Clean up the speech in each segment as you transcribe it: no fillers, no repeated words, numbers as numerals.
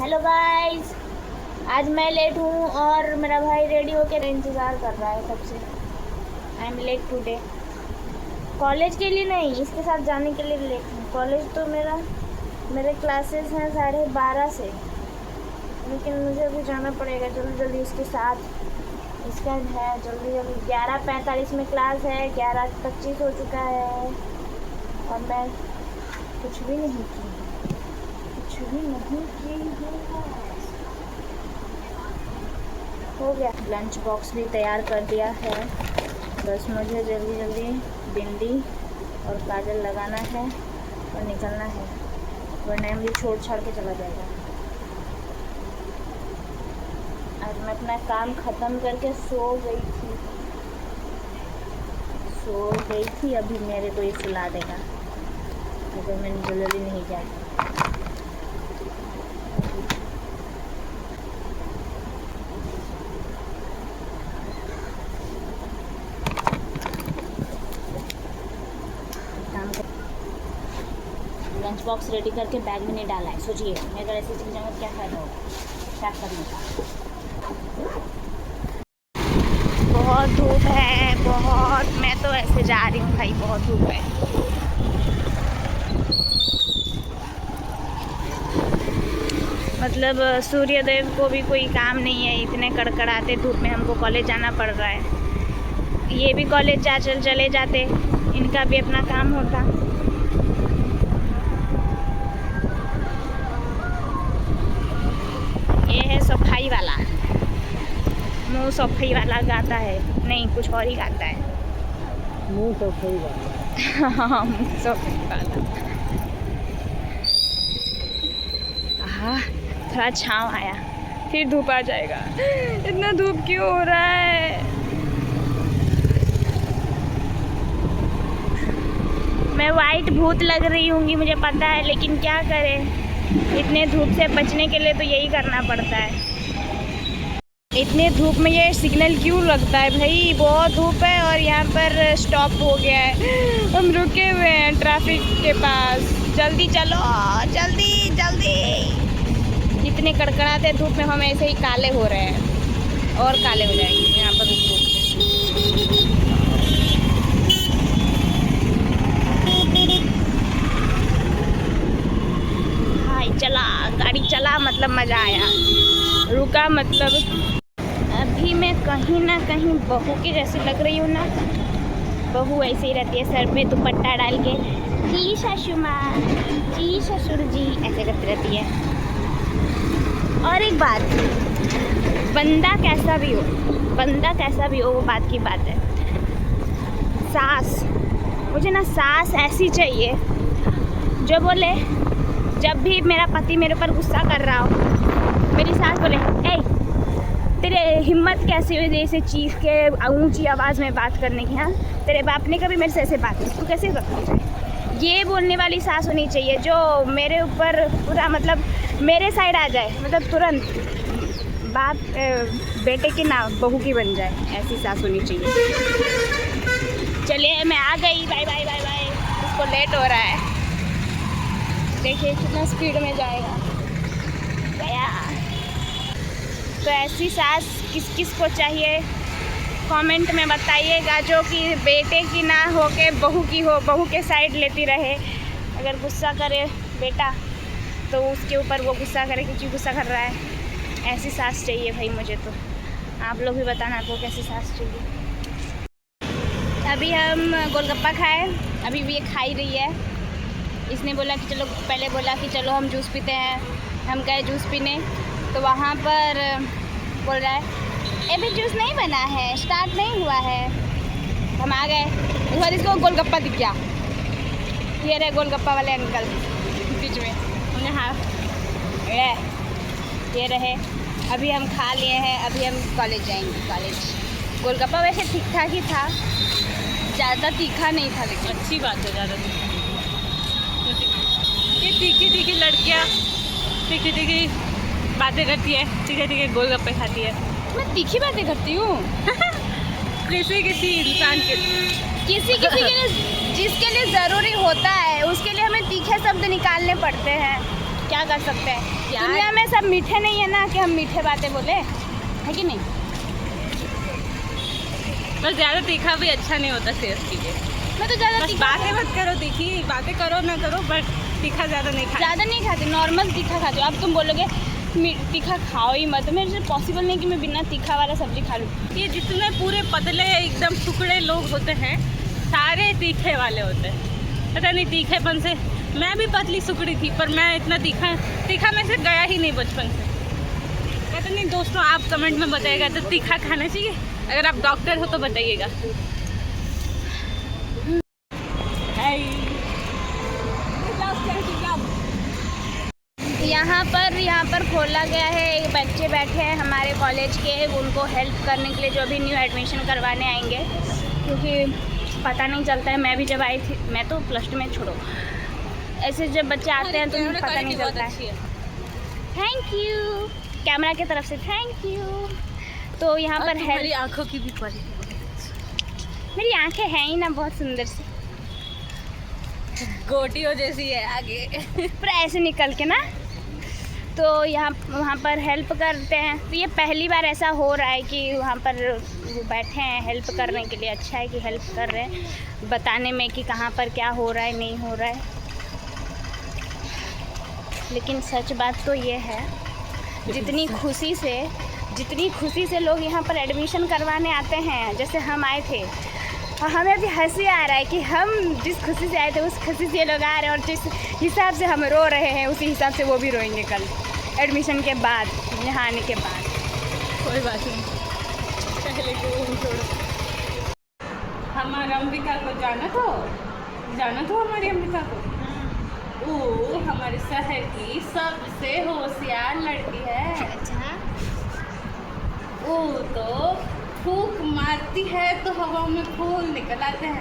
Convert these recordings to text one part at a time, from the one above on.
Hello guys, आज मैं late हूँ और मेरा भाई रेडी होकर इंतज़ार कर रहा है कब से। I am late today. College के लिए नहीं, इसके साथ जाने के लिए लेट हूँ। कॉलेज तो मेरे क्लासेस हैं 12:30 से, लेकिन मुझे अभी जाना पड़ेगा जल्दी जल्दी इसके साथ। इसका है जल्दी जल्दी 11:45 में क्लास है, 11:25 हो चुका है और मैं कुछ भी नहीं की हो गया। लंच बॉक्स भी तैयार कर दिया है, बस मुझे जल्दी जल्दी बिंदी और काजल लगाना है और निकलना है, वरना मुझे छोड़ छाड़ के चला जाएगा। आज मैं अपना काम ख़त्म करके सो गई थी। अभी मेरे को ये सुला देगा अगर मैंने जल्दी नहीं जाती। लंच बॉक्स रेडी करके बैग में नहीं डाला है। सोचिए मैं अगर ऐसे चल जाऊँगा तो क्या फ़ायदा होगा पैक करने का। बहुत धूप है, बहुत। मैं तो ऐसे जा रही हूँ भाई, बहुत धूप है। मतलब सूर्यदेव को भी कोई काम नहीं है, इतने कड़कड़ाते धूप में हमको कॉलेज जाना पड़ रहा है। ये भी कॉलेज चले जाते, इनका भी अपना काम होता। ये है सफाई वाला, मुँह सफाई वाला गाता है, नहीं कुछ और ही गाता है। मुँह सफाई वाला। हाँ, मुँह सफाई वाला। हाँ, थोड़ा छाँव आया, फिर धूप आ जाएगा। इतना धूप क्यों हो रहा है? मैं वाइट भूत लग रही होंगी मुझे पता है, लेकिन क्या करें, इतने धूप से बचने के लिए तो यही करना पड़ता है। इतने धूप में ये सिग्नल क्यों लगता है भाई? बहुत धूप है और यहाँ पर स्टॉप हो गया है, हम रुके हुए हैं ट्रैफिक के पास। जल्दी चलो, जल्दी जल्दी। इतने कड़कड़ाते धूप में हम ऐसे ही काले हो रहे हैं और काले हो जाएंगे यहाँ पर रुक रुक के। हाय चला, गाड़ी चला मतलब मज़ा आया, रुका मतलब। अभी मैं कहीं ना कहीं बहू के जैसी लग रही हूँ ना। बहू ऐसे ही रहती है, सर पे दुपट्टा डाल के, जी सासू माँ, जी ससुर जी, ऐसे करती रहती है। और एक बात, बंदा कैसा भी हो वो बात की बात है। सास, मुझे ना सास ऐसी चाहिए जो बोले, जब भी मेरा पति मेरे ऊपर गुस्सा कर रहा हो, मेरी सास बोले, ए तेरे हिम्मत कैसे हुई ऐसे चीख के ऊंची आवाज़ में बात करने की? हाँ, तेरे बाप ने कभी मेरे से ऐसे बात की, तू कैसे करती है? ये बोलने वाली सास होनी चाहिए जो मेरे ऊपर पूरा मतलब मेरे साइड आ जाए, मतलब तुरंत बाप बेटे की ना बहू की बन जाए, ऐसी सास होनी चाहिए। चलिए मैं आ गई, बाय बाय बाय बाय। उसको लेट हो रहा है, देखिए कितना स्पीड में जाएगा। गया। तो ऐसी सास किस किस को चाहिए कमेंट में बताइएगा, जो कि बेटे की ना हो के बहू की हो, बहू के साइड लेती रहे। अगर गुस्सा करे बेटा तो उसके ऊपर वो गुस्सा करे कि क्यों गुस्सा कर रहा है। ऐसी सास चाहिए भाई मुझे। तो आप लोग भी बताना आपको कैसी सास चाहिए। अभी हम गोलगप्पा खाए, अभी भी ये खा ही रही है। इसने बोला कि चलो, पहले बोला कि चलो हम जूस पीते हैं। हम गए जूस पीने, तो वहाँ पर बोल रहा है अभी जूस नहीं बना है, स्टार्ट नहीं हुआ है। हम आ गए, उसके बाद इसको गोलगप्पा दिख गया। ये रहे गोलगप्पा वाले अंकल बीच में, उन्हें हाँ ये रहे। अभी हम खा लिए हैं, अभी हम कॉलेज जाएंगे। कॉलेज गोलगप्पा वैसे ठीक ठाक ही था, ज़्यादा तीखा नहीं था, लेकिन अच्छी बात है, ज़्यादा ये तीखी लड़कियाँ तीखी बातें करती है, तीखे गोलगप्पे खाती है। मैं तीखी बातें करती हूँ? किसी इंसान के किसी के लिए जिसके लिए ज़रूरी होता है उसके लिए हमें तीखे शब्द निकालने पड़ते हैं। क्या कर सकते हैं। यार- दुनिया में सब मीठे नहीं है ना कि हम मीठे बातें बोले, है कि नहीं। बस ज़्यादा तीखा भी अच्छा नहीं होता सेहत के लिए। मैं तो ज़्यादा बस तीखा बातें मत करो, तीखी बातें करो ना करो, बट तीखा ज़्यादा नहीं खाना। ज़्यादा नहीं खाती, नॉर्मल तीखा खाती हूँ। अब तुम बोलोगे तीखा खाओ ही मत, मेरे से पॉसिबल नहीं कि मैं बिना तीखा वाला सब्जी खा लूँ। ये जितने पूरे पतले एकदम टुकड़े लोग होते हैं सारे तीखे वाले होते हैं। पता नहीं तीखेपन से मैं भी पतली सुकड़ी थी, पर मैं इतना तीखा में से गया ही नहीं बचपन से। पता नहीं दोस्तों, आप कमेंट में बताइएगा तो तीखा खाना चाहिए। अगर आप डॉक्टर हो तो बताइएगा। यहाँ पर खोला गया है, एक बच्चे बैठे हैं हमारे कॉलेज के, उनको हेल्प करने के लिए जो भी न्यू एडमिशन करवाने आएंगे, क्योंकि पता नहीं चलता है। मैं भी जब आई थी, मैं तो प्लस 2 में, छोड़ो, ऐसे जब बच्चे आते हैं तो उन्हें पता नहीं चलता है। थैंक यू, कैमरा की तरफ से थैंक यू। तो यहाँ पर है, मेरी आँखों की भी क्वालिटी, मेरी आंखें हैं ही ना बहुत सुंदर सी, गोटियों जैसी है आगे। पर ऐसे निकल के ना। तो वहाँ पर हेल्प करते हैं। तो ये पहली बार ऐसा हो रहा है कि वहाँ पर वो बैठे हैं हेल्प करने के लिए। अच्छा है कि हेल्प कर रहे हैं, बताने में कि कहाँ पर क्या हो रहा है नहीं हो रहा है। लेकिन सच बात तो ये है, जितनी खुशी से लोग यहाँ पर एडमिशन करवाने आते हैं, जैसे हम आए थे, और हमें भी हंसी आ रहा है कि हम जिस खुशी से आए थे उस खुशी से ये लोग आ रहे हैं, और जिस हिसाब से हम रो रहे हैं उसी हिसाब से वो भी रोएंगे कल एडमिशन के बाद, यहाँ आने के बाद। कोई बात नहीं, पहले क्यों छोड़ो। हमारा अंबिका को जाना तो हमारी अंबिका को। वो हमारे शहर की सबसे होशियार लड़की है। अच्छा, वो तो फूंक मारती है तो हवा में फूल निकल आते हैं।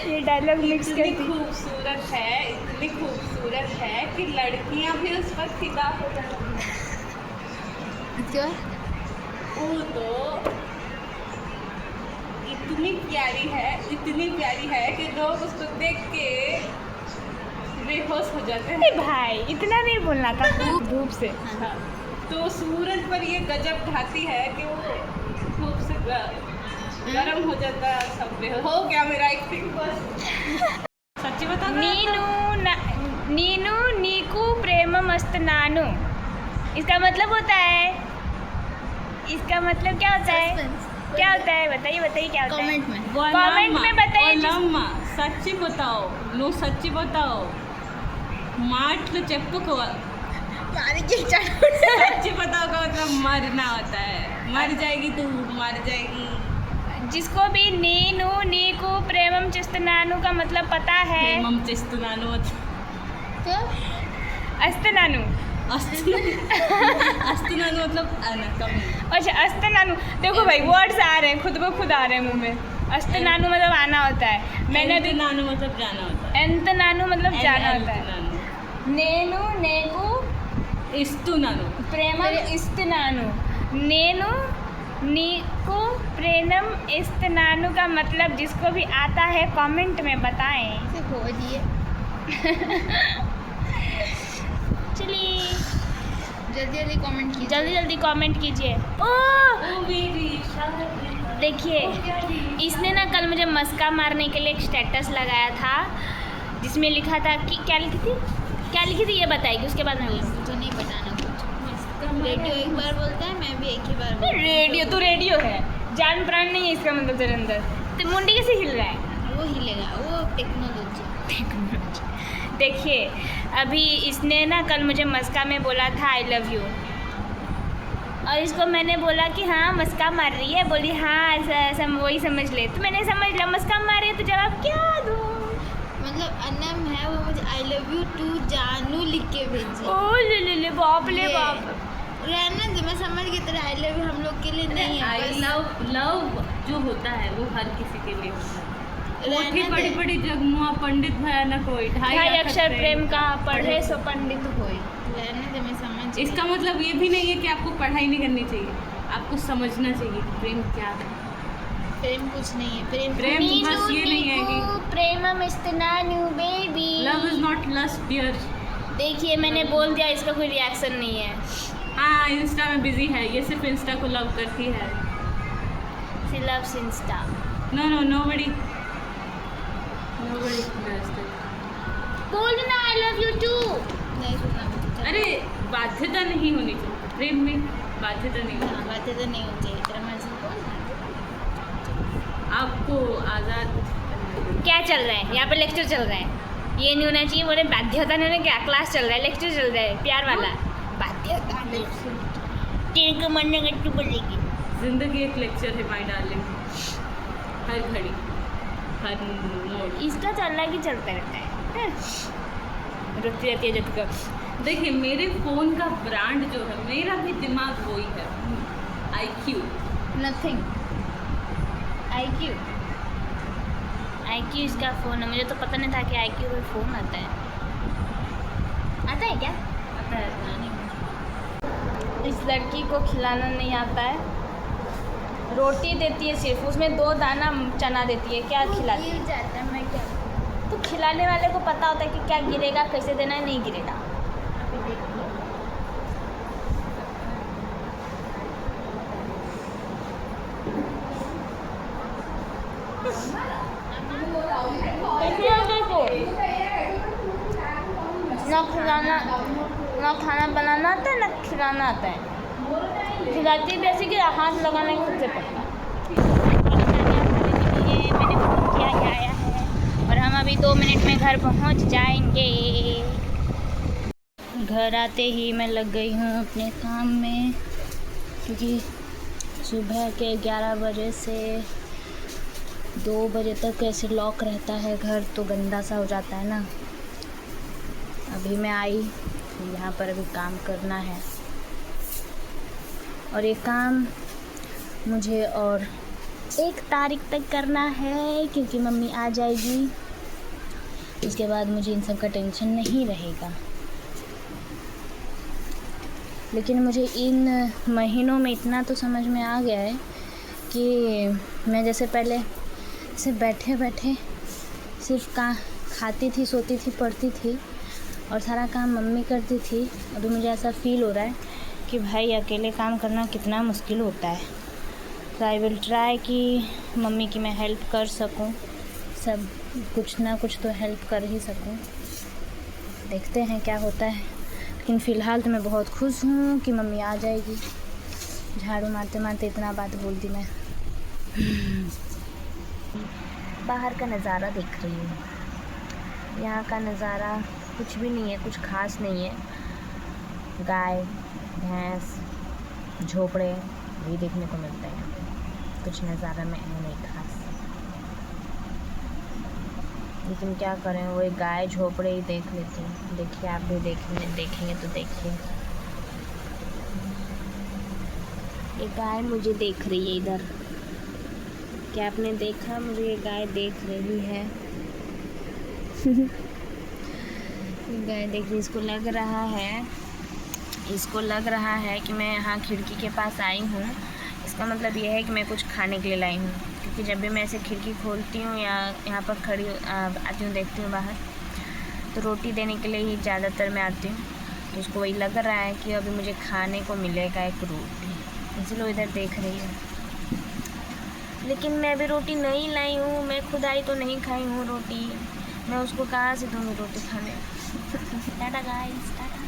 ये डायलॉग मिक्स इतनी करती। खूबसूरत है कि लड़कियां भी उस पर फिदा हो जाती हैं। क्यों? वो तो इतनी प्यारी है कि लोग उसको देख के बेहोश हो जाते हैं। भाई इतना नहीं बोलना था, धूप से। हाँ, तो सूरज पर ये गजब ढाती है कि वो धूप से गरम हो जाता है, सब बेहोश हो गया मेरा एक्टिंग। बस सच्ची बता, नीनू नीकू प्रेमम अस्तनानु, इसका मतलब होता है, इसका मतलब क्या होता है? क्या होता है बताइए क्या होता है? कमेंट में बताइए। सच्ची बताओ माटलो చెప్పుకో। सच्ची बताओ का मतलब मरना होता है। मर जाएगी तू, मर जाएगी। जिसको भी नीनू नीकू प्रेमम चिस्तनानु का मतलब पता है, प्रेमम चिस्तनानु अस्तनानु अस्तनानु मतलब कमी। अच्छा, अस्तनानु, देखो भाई वर्ड्स आ रहे हैं, खुद ब खुद आ रहे हैं मुंह में। अस्तनानु मतलब आना होता है, मैंने भी नानु मतलब जाना होता है। एंतनानु मतलब जाना होता है। नेनु नेकू इस्तुनानु प्रेमम इस्तनानु, नेनु नीकू प्रेमम इस्तनानु का मतलब जिसको भी आता है कमेंट में बताएं। चलिए जल्दी कमेंट कीजिए। देखिए, इसने ना कल मुझे मस्का मारने के लिए एक स्टेटस लगाया था जिसमें लिखा था कि क्या लिखी थी ये बताएगी, उसके बाद मैं तो नहीं बताना कुछ। रेडियो एक बार बोलता है, मैं भी एक ही बार बोलती हूँ। रेडियो तो रेडियो है, जान प्राण नहीं है इसका मतलब तेरे अंदर। तो मुंडी कैसे हिल रहा है? वो हिलेगा, वो टेक्नोलॉजी। देखिए, अभी इसने ना कल मुझे मस्का में बोला था आई लव यू, और इसको मैंने बोला कि हाँ मस्का मार रही है, बोली हाँ ऐसा वही समझ ले। तो मैंने समझ लिया मस्का मार रही है, तो जवाब क्या दूँ? मतलब अनम है, वो मुझे आई लव यू टू जानू लिख के भेजी। ओ ले बाप ले बाप। रहना दे, मैं समझ गई तेरा आई लव यू हम लोग के लिए नहीं है। आई लव जो होता है वो हर किसी के लिए होता है। रहना बड़ी जगमुआ पंडित भया न कोई, ढाई अक्षर प्रेम का पढ़े सो पंडित होई। रहने दे, मैं समझ गई। इसका मतलब ये भी नहीं है कि आपको पढ़ाई नहीं करनी चाहिए, आपको समझना चाहिए कि प्रेम क्या है। प्रेम कुछ नहीं है, प्रेम प्रेम बस ये नहीं है कि प्रेमम इस्तनानु baby. Love love is not lust dear. देखिए मैंने बोल दिया, इसका कोई रिएक्शन नहीं है। हाँ इंस्टा में बिजी है, ये सिर्फ इंस्टा को लव करती है। She loves Insta. No no nobody does that. बोल ना आई लव यू टू। नहीं सुनना मुझे। अरे बाध्यता नहीं होनी चाहिए प्रेम में, बाध्यता नहीं होनी। हाँ, बातें तो नहीं होनी चाहिए, तेरा मर्जी बोल ना। आपको आज़ाद क्या चल रहा है यहाँ पे? लेक्चर चल रहा है। ये नहीं होना चाहिए, बोले बाध्यता नहीं होना। क्या क्लास चल रहा है, लेक्चर चल रहा है प्यार वाला। बाध्यता नहीं, तेरे को मन में गट्टू बोलेगी। जिंदगी एक लेक्चर है माय डार्लिंग, हर घड़ी हर मोड़। इसका चल रहा है कि चलता रहता है। रुकती रहती है जब तक। देखिए मेरे फ़ोन का ब्रांड जो है, मेरा भी दिमाग वही है, IQ। नथिंग। IQ इसका फ़ोन है। मुझे तो पता नहीं था कि IQ का फ़ोन आता है। आता है क्या? आता है नहीं इस लड़की को खिलाना नहीं आता है। रोटी देती है सिर्फ, उसमें 2 दाना चना देती है। क्या खिलाती है? गिर जाता है, मैं क्या करूं? तो खिलाने वाले को पता होता है कि क्या गिरेगा, कैसे देना है, नहीं गिरेगा। अभी देखिए। ना खिलाना, ना खाना बनाना आता है, ना खिलाना आता है। खिलाती भी ऐसे कि हाथ लगाना खुद से पड़ता है। मैंने फ़ोन किया कि आया है और हम अभी 2 मिनट में घर पहुंच जाएंगे। घर आते ही मैं लग गई हूँ अपने काम में, क्योंकि सुबह के 11 बजे से 2 बजे तक ऐसे लॉक रहता है घर, तो गंदा सा हो जाता है ना। अभी मैं आई, यहाँ पर अभी काम करना है और ये काम मुझे और 1 तारीख तक करना है, क्योंकि मम्मी आ जाएगी। उसके बाद मुझे इन सब का टेंशन नहीं रहेगा। लेकिन मुझे इन महीनों में इतना तो समझ में आ गया है कि मैं जैसे पहले सिर्फ बैठे बैठे सिर्फ खाती थी, सोती थी, पढ़ती थी और सारा काम मम्मी करती थी। अभी मुझे ऐसा फ़ील हो रहा है कि भाई अकेले काम करना कितना मुश्किल होता है। तो आई विल ट्राई कि मम्मी की मैं हेल्प कर सकूं, सब कुछ ना कुछ तो हेल्प कर ही सकूं। देखते हैं क्या होता है। लेकिन फ़िलहाल तो मैं बहुत खुश हूँ कि मम्मी आ जाएगी। झाड़ू मारते मारते इतना बात बोल दी मैं। बाहर का नज़ारा देख रही हूँ। यहाँ का नज़ारा कुछ भी नहीं है, कुछ खास नहीं है। गाय, भैंस, झोपड़े भी देखने को मिलते हैं। कुछ नज़ारा में है नहीं खास। लेकिन क्या करें, वो एक गाय झोपड़े ही देख लेती हैं। देखिए आप भी देखेंगे तो देखिए, ये गाय मुझे देख रही है इधर। क्या आपने देखा? मुझे ये गाय देख रही है। गाय देख रही, इसको लग रहा है कि मैं यहाँ खिड़की के पास आई हूँ। इसका मतलब ये है कि मैं कुछ खाने के लिए लाई हूँ, क्योंकि जब भी मैं ऐसे खिड़की खोलती हूँ या यहाँ पर खड़ी आती हूँ, देखती हूँ बाहर, तो रोटी देने के लिए ही ज़्यादातर मैं आती हूँ। तो उसको वही लग रहा है कि अभी मुझे खाने को मिलेगा एक रोटी, इसलिए इधर देख रही है। लेकिन मैं अभी रोटी नहीं लाई हूँ, मैं खुद आई तो नहीं खाई हूँ रोटी। मैं उसको कहाँ से दूँगी रोटी खाने। टाटा गाइस, टाटा।